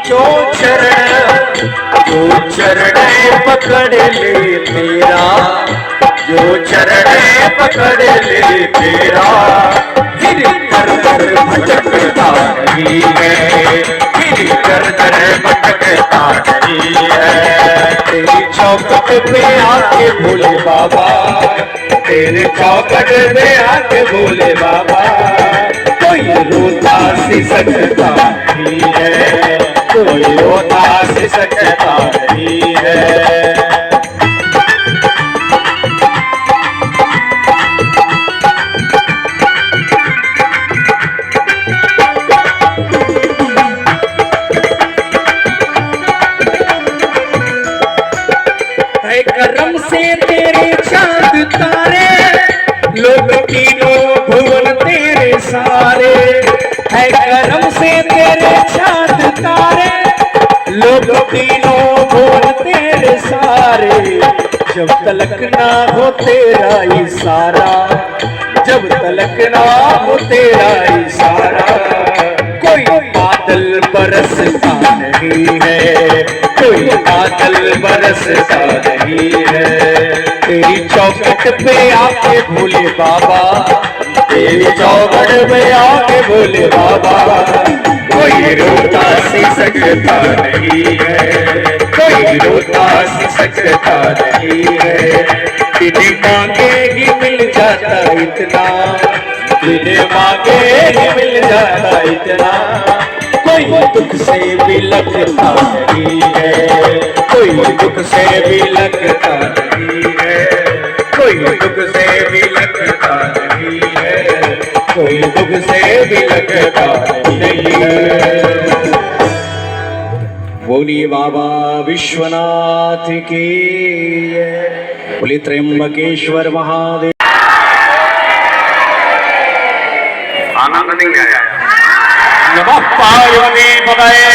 जो चरण पकड़ ले तेरा, जो चरण पकड़ ले तेरा, फिर दर दर भटकता नहीं है, फिर दर दर भटकता नहीं है। तेरी चौखट पे आके भोले बाबा, तेरे चौखट पे आके भोले बाबा, कोई रोता सी सकता नहीं है, कोई रोता सी सकता नहीं है। करम से तेरे चांद तारे, लोग तीनों भुवन तेरे सारे, है करम से तेरे चांद तारे, लोग तीनों भुवन तेरे सारे। जब तलक ना हो तेरा इशारा, जब तलक ना हो तेरा इशारा, कोई बादल बरसता नहीं है, कोई बादल बरसता नहीं है। तेरी चौखट पे आके भोले बाबा, तेरी चौखट पे आके भोले बाबा, कोई रोता सी सकता नहीं है, कोई रोता सी सकता नहीं है। बिन मांगे ही मिल जाता इतना, बिन मांगे ही मिल जाता इतना, कोई दुख से भी लगता नहीं है, कोई दुख से भी लगता नहीं है, कोई दुख से भी लगता नहीं है, कोई दुख से भी लगता नहीं है। बोलिए बाबा विश्वनाथ की, बोलिए त्र्यंबकेश्वर महादेव। आनंद नहीं आया। नमः पार्वती पतये।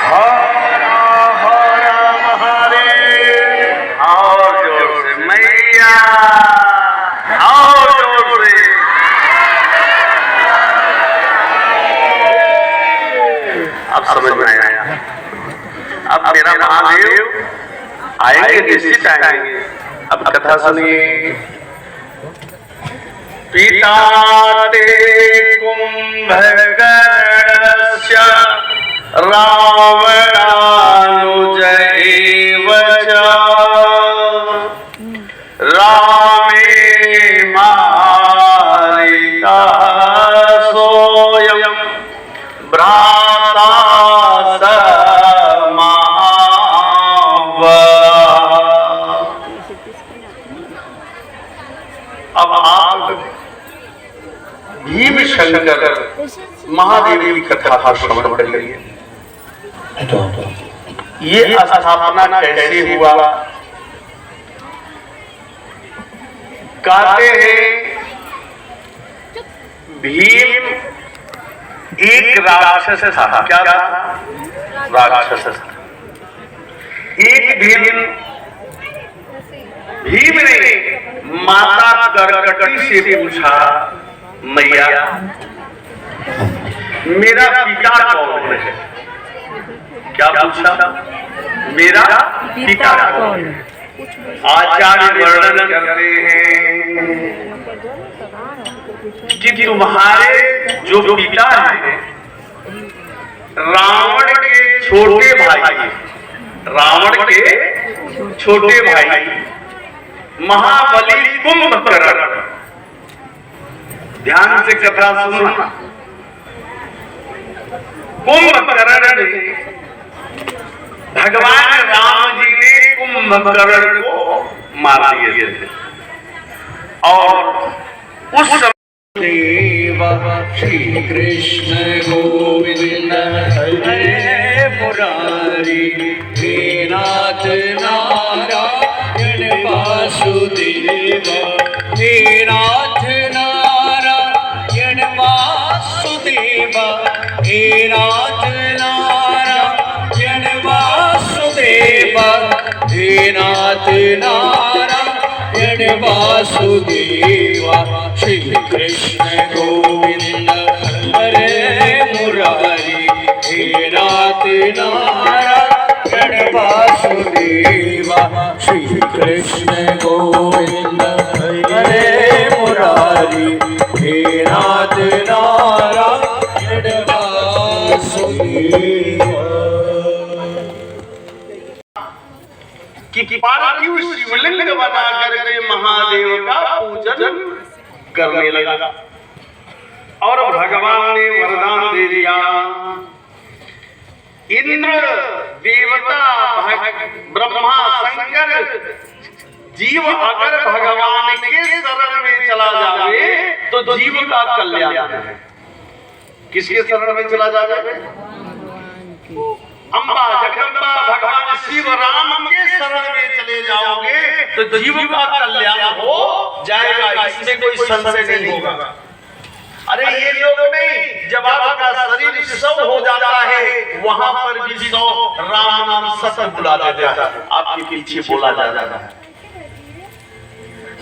हर हर महादेव। और जोर से मैया, और जोर से। अब समझ में आया। अब मेरा महादेव आएंगे, निश्चित आएंगे। अब कथा सुनिए। पिता ते कुंभकर्णस्य रावणानुज एव च, रामे मारितः सोऽयं भ्राता स महाबलः। अब आप भीम शंकर महादेव की कथा का श्रवण करिए। ये स्थापना कैसे हुआ? कहते हैं भीम एक राक्षस था। क्या था? राक्षस था। एक दिन भीम ने माता करकटी से पूछा, मैया मेरा पिता कौन है? क्या पूछा? मेरा पिता कौन है? आचार्य वर्णन करते हैं कि तुम्हारे जो पिता हैं रावण के छोटे भाई, रावण के छोटे भाई महाबली कुंभकर्ण। ध्यान से कथा सुनना। कुंभकर्ण ने भगवान राम जी ने कुंभकर्ण को मार दिए थे। और उस समय देव श्री कृष्ण गोविंद हरे मुरारी, हे नाथ नारायण वासुदेव, हे नाथ नारायण वासुदेव, हे नाथ नारायण वासुदेव, हे नाथ नारायण वासुदेव, श्री कृष्ण गोविंद हरे मुरारी, हे नाथ नारायण वासुदेवा श्री कृष्ण गोविंद हरे मुरारी हे नाथ नारायण वासुदेवा। कि पार्थिव शिवलिंग बना करके महादेव का पूजन करने लगा और भगवान ने वरदान दे दिया, इंद्र देवता ब्रह्मा शंकर जीव अगर भगवान के शरण में चला जावे तो जीव का कल्याण है। किसके शरण में चला जावे? अम्बा जगदम्बा भगवान शिव राम के शरण में चले जाओगे तो जीव का कल्याण हो जाएगा, इसमें कोई संशय नहीं होगा। अरे ये लोग नहीं, जब आपका शरीर सौ हो जाता है वहां पर भी सौ राम नाम सतत बुला देता है, आपके पीछे बोला जाता है।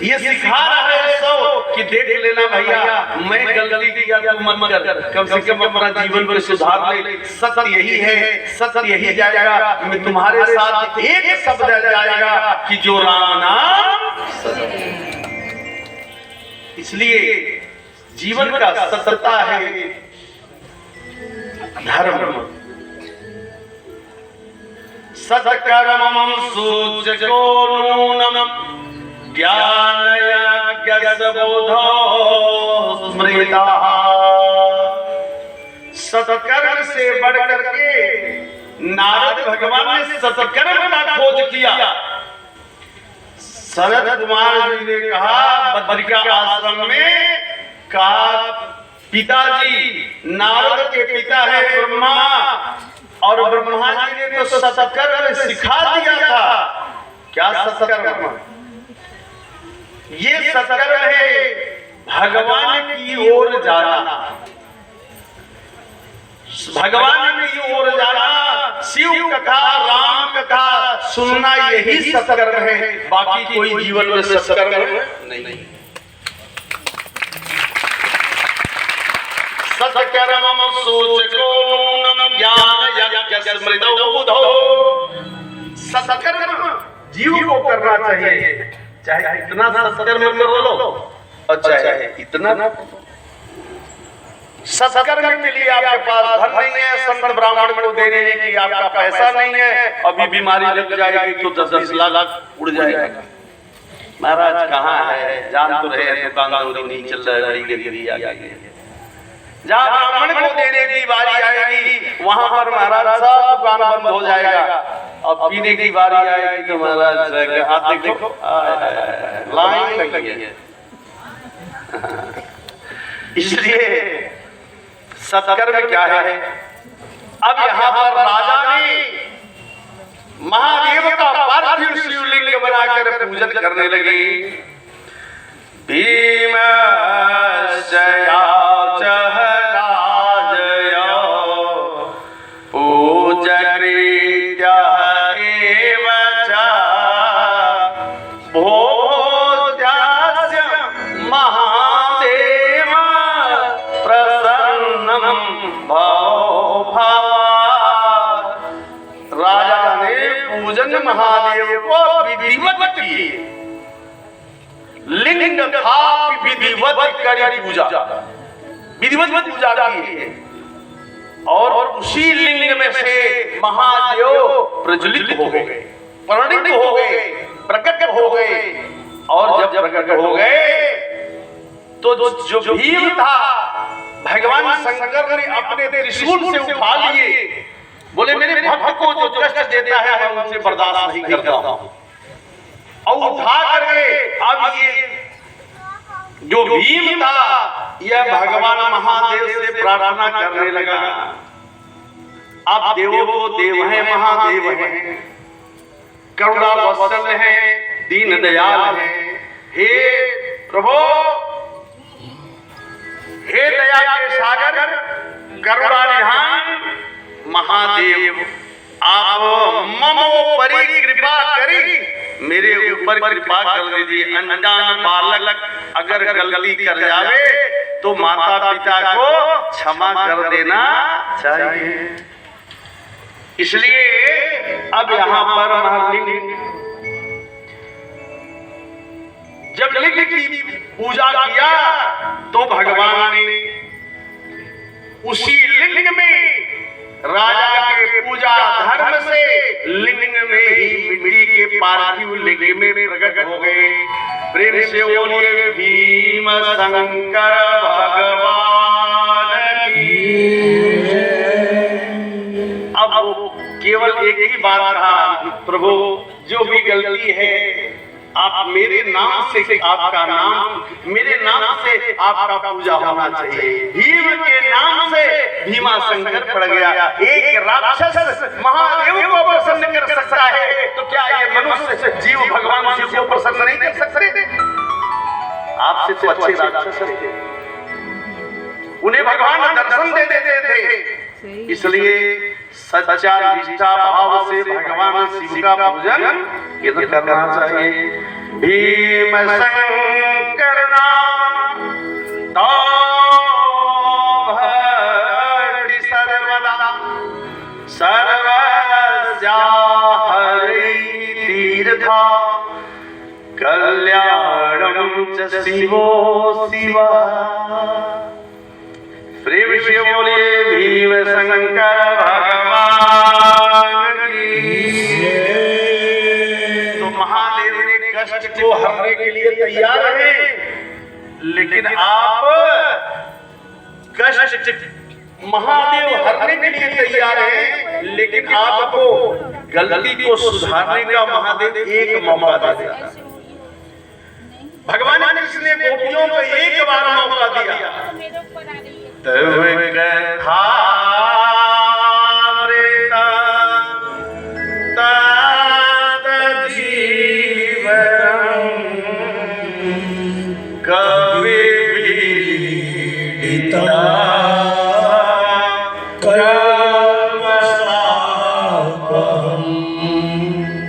ये सिखा रहा है सौ कि देख लेना भैया, मैं गलती किया तू मत कर, कम से कम अपना जीवन को सुधार ले। सत्य यही है, सत्य यही जाएगा, मैं तुम्हारे साथ एक शब्द जाएगा कि जो राम नाम। इसलिए जीवन का सत्यता है धर्म। सत्कर्मं सूचको नूनम ज्ञानयज्ञसबोधो स्मृताः। सत्कर्म से बढ़कर के नारद भगवान ने सत्कर्म का खोज किया। सनत कुमार जी ने कहा बद्रिका आश्रम में का पिताजी नारद के पिता है ब्रह्मा, और ब्रह्मा जी ने तो सत्कर्म सिखा दिया था। क्या सत्कर्म? ये सत्कर्म है भगवान की ओर जाना, भगवान की ओर जाना, शिव कथा राम कथा सुनना, यही सत्कर्म है। बाकी कोई जीवन में सत्कर्म नहीं। सत्कर्मं सूचको नूनम ज्ञानयज्ञस्मृतौ बुधौ। सत्कर्म जीव को करना चाहिए, चाहे इतना सत्कर्म कर लो और चाहे इतना ना। सत्कर्म के लिए आपके पास धन नहीं है, संत ब्राह्मण को देने की आपका पैसा नहीं है, अभी बीमारी लग जाएगी तो 10 लाख उड़ जाएगा। महाराज कहाँ है, जान तो रहे दुकानदारी नहीं चल रहा है, गरीबी आ गई। जहाँ ब्राह्मण को देने की बारी आएगी वहां पर महाराज सब दुकान बंद हो जाएगा, और पीने की बारी आएगी तो महाराज देखो लाइन लगी है। इसलिए सत्कर्म क्या है? अब यहाँ पर राजा ने महादेव का पार्थिव शिवलिंग बनाकर पूजन करने लगे। भीमशया महादेव को विधिवत किए, लिंग था विधिवत करी पूजा, विधिवत पूजा की, और उसी लिंग में से महादेव प्रज्वलित हो गए, परिणित हो गए, प्रकट हो गए। और जब प्रकट हो गए तो जो भीम था भगवान शंकर ने अपने त्रिशूल से उठा लिए, बोले मेरे भक्त को जो कष्ट देता है मैं उनसे बर्दाश्त नहीं करता हूं, और उठा करके अब ये जो भीम था यह भगवान महादेव से प्रार्थना करने लगा। आप देवों को देव हैं, महादेव हैं, करुणा वत्सल हैं, दीन दयाल हैं। हे प्रभु, हे दया के सागर, करुणा निधान महादेव, आप मम परि कृपा करी, मेरे ऊपर कृपा कर दीजिए। अनजान बालक अगर गलती कर जावे तो माता पिता को क्षमा कर देना चाहिए। इसलिए अब यहां पर महालिंग जब लिंग की पूजा किया तो भगवान ने उसी लिंग में राजा के पूजा धर्म से लिंग में ही मिट्टी के पार्थिव लिंग में प्रकट हो गए। प्रेम से बोलिए भीम शंकर भगवान की। अब वो केवल एक ही बात कहा, प्रभु जो भी गलती है आप मेरे नाम से, आपका नाम मेरे नाम से आपका पूजा होना चाहिए। भीम के नाम से भीमा शंकर पड़ गया। एक राक्षस महादेव को प्रसन्न कर सकता है तो क्या ये मनुष्य जीव भगवान शिव को प्रसन्न नहीं कर सकते? आपसे तो अच्छे राक्षस थे, उन्हें भगवान दर्शन दे देते थे। इसलिए सच्चा निष्ठा भाव से भगवान शिव का पूजन करना चाहिए। भीम शंकर नाम तो भक्ति सर्वदा सर्वस्या हरि तीर्था कल्याणं च शिवो शिवा। प्रेम से बोलिए भीम शंकर भगवान की। तो महादेव ने कष्ट को हरने के लिए तैयार हैं, लेकिन आप कष्ट महादेव हरने के लिए तैयार हैं, लेकिन आपको गलती को सुधारने का महादेव एक मौका देता है। भगवान कृष्ण ने गोपियों को एक बार मौका दिया। तब कथा कवि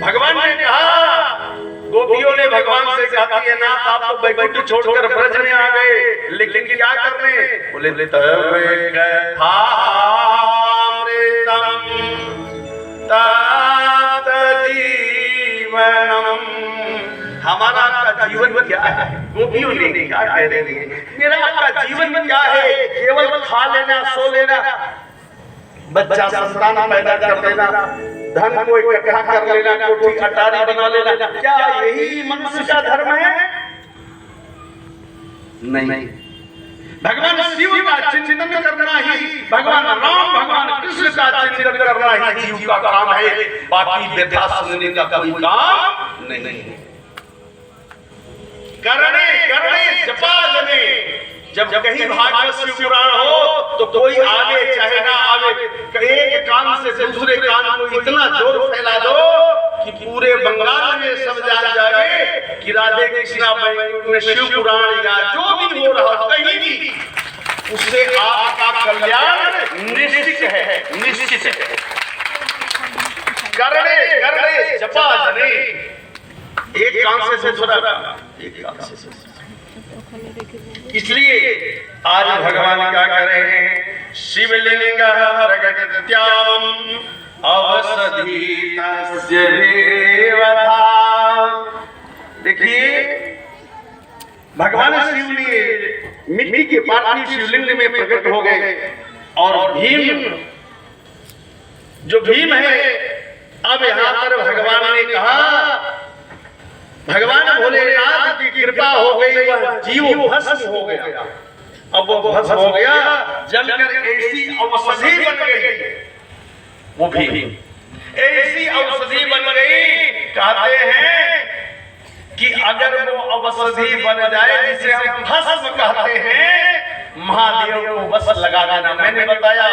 भगवान ने कहा, गोपियों ने भगवान से कहा कि नाथ आप तो बैकुंठ छोड़कर ब्रज में आ गए, लेकिन क्या करने? बोले तब तात जीवनम। हमारा आपका जीवन क्या है? गोपियों ने क्या कह रही है? मेरा आपका जीवन क्या है? केवल खा लेना, सो लेना, बच्चा संतान पैदा कर देना, धन को इकट्ठा कर लेना, कोठी अटारी बना लेना, क्या यही मनुष्य का धर्म है? नहीं। भगवान शिव का चिंतन करना ही, भगवान राम भगवान कृष्ण का चिंतन करना ही जीव का काम है। बाकी व्यथा सुनने का कोई काम नहीं। करने करने जपा जने। जब कहीं भागवत शिव पुराण हो तो कोई आगे चाहे ना आवे, एक कान से दूसरे कान को इतना जोर फैला दो कि पूरे बंगाल में सब जान जाए कि राधे कृष्णा में शिव पुराण या जो भी हो रहा कहीं भी, उससे आपका कल्याण निश्चित है, निश्चित है। करने करने जपा जने। एक कान से दूसरा, एक कान से। इसलिए आज भगवान क्या कह रहे हैं? शिवलिंग प्रगट्याम अवसधि तस्य देवता। देखिए भगवान शिव ने मिट्टी के पार्थिव शिवलिंग में प्रकट हो गए और भीम जो भीम है, अब यहाँ पर भगवान ने कहा, भगवान भोलेनाथ की कृपा हो गई, वह जीव भस्म हो गया। अब वो भस्म हो गया, जलकर ऐसी औषधि बन गई, वो भी ऐसी औषधि बन गई। कहते हैं कि अगर वो औषधि बन जाए जिसे हम भस्म कहते हैं, महादेव को बस लगा देना। मैंने बताया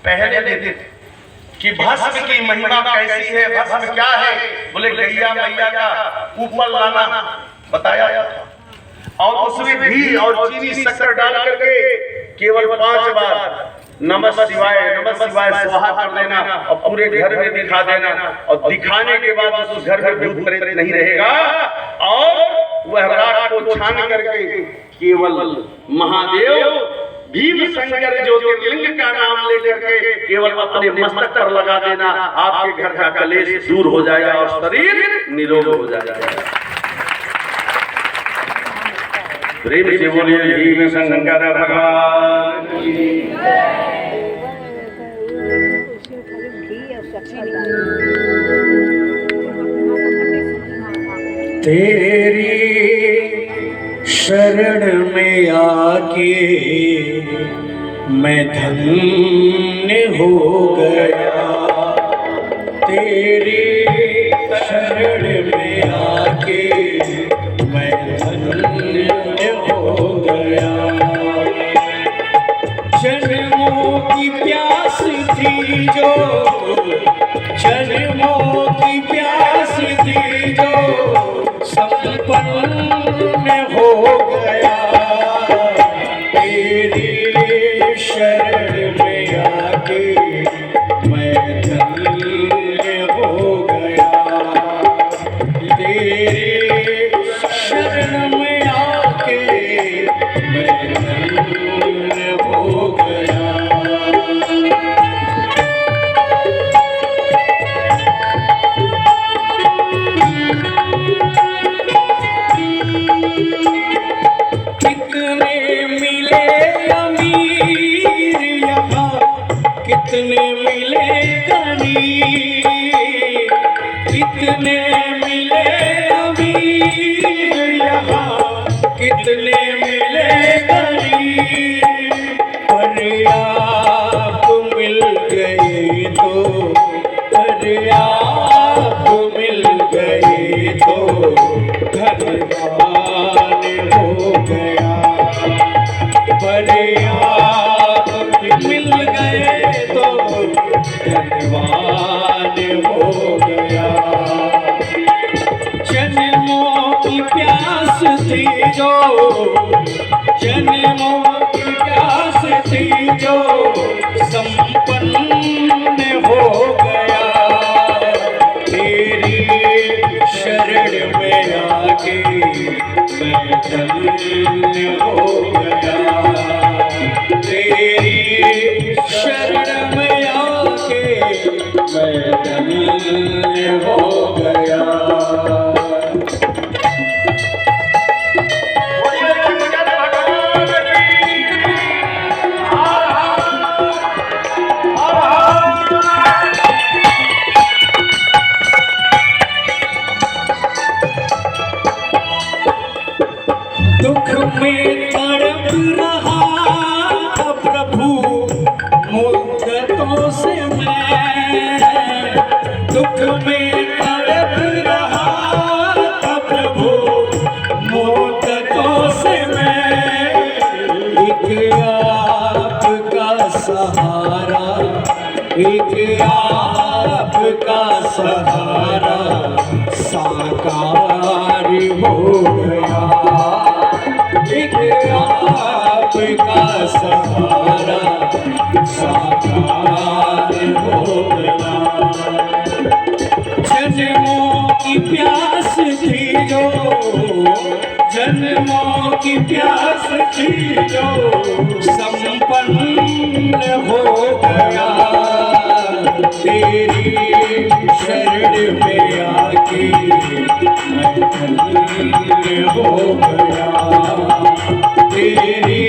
पहले दिन कि भस्म की महिमा कैसी है, भस्म क्या है? बोले गैया मैया का ऊपर लाना बताया था, और उसमें घी और चीनी शक्कर डाल करके केवल 5 बार नमः शिवाय स्वाहा कर देना और पूरे घर में दिखा देना, और दिखाने के बाद उस घर में भूत प्रेत नहीं रहेगा, और वह राख को छान करके केवल महादेव भीम शंकर ज्योतिर्लिंग का नाम लेकर के केवल अपने मस्तक पर लगा देना, आपके घर का कलेश दूर हो जाएगा और शरीर निरोग हो जाएगा। प्रेम से बोलिए भीम शंकर भगवान की। तेरी शरण में आके मैं धन्य हो गया, तेरी शरण में आके मैं धन्य हो गया। जन्मों की प्यास थी जो, जन्मों की प्यास थी जो संपन्न हो गया, तेरी शरण में आके मैं धन्य हो गया, तेरी शरण में आके मैं धन्य हो गया। कितने मिले गरीब, कितने मिले अमीर यहाँ, कितने मिले गरीब, पर आप मिल गए तो, पर आप मिल गए तो धन्यवान हो गया, पर आप मिल गए तो धन्यवान हो गया। जन्मों की प्यास थी जो, जन्मों की प्यास थी जो संपन्न हो गया, तेरी शरण में आके मैं धन्य हो गया, तेरी शरण में आके मैं धन्य हो गया। दुख में तड़प रहा प्रभु मुद्दतों से मैं, दुख में तड़प रहा प्रभु मुद्दतों से मैं, एक आपका सहारा, एक आपका सहारा साकार हो गया, एक आपका सहारा साकार हो गया। जन्मों की प्यास थी जो, जन्मों की प्यास थी जो संपन्न हो गया, तेरी शरण में आके मैं धन्य हो गया, तेरी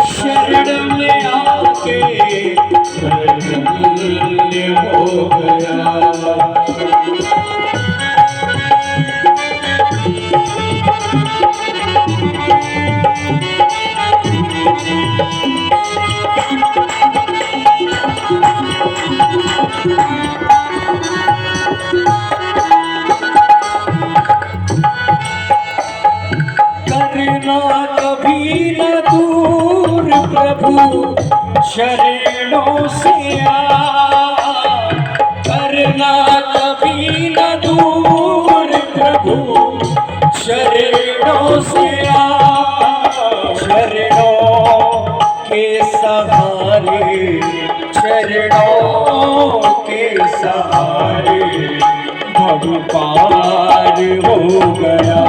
शरण में आके मैं धन्य हो गया। करना कभी न दूर प्रभु शरणों से आ, करना कभी न दूर प्रभु शरणों से आ, चरणों के सहारे, चरणों के सहारे भव पार हो गया,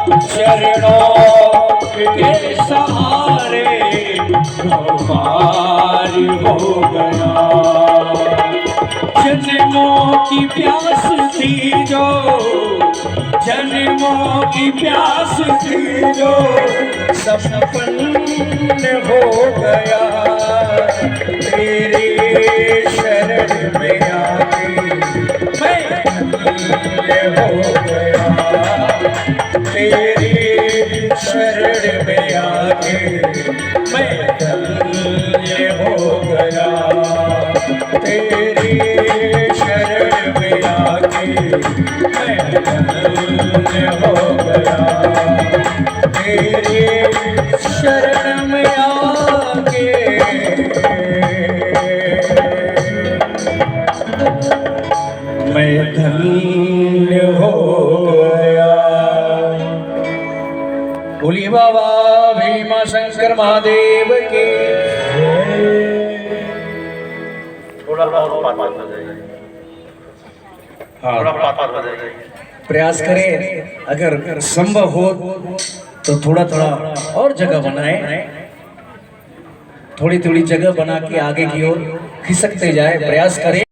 चरणों आपके सहारे पार हो गया। जन्मों की प्यास थी जो, जन्मों की प्यास थी जो, सब सपन हो गया। तेरे शरण में आके मैं धन्य हो गया। तेरे शरण में आके मैं धन्य हो गया। तेरे शरण में आके मैं धन्य हो गया। तेरे शरण में आके मैं धन्य हो गया। बोलिए बाबा भीमा शंकर महादेव के। थोड़ा और पार हो जाइए, थोड़ा पार हो जाइए। प्रयास करें, अगर संभव हो तो थोड़ा थोड़ा और जगह बनाए, थोड़ी थोड़ी जगह बना के आगे की ओर खिसकते जाए, प्रयास करें।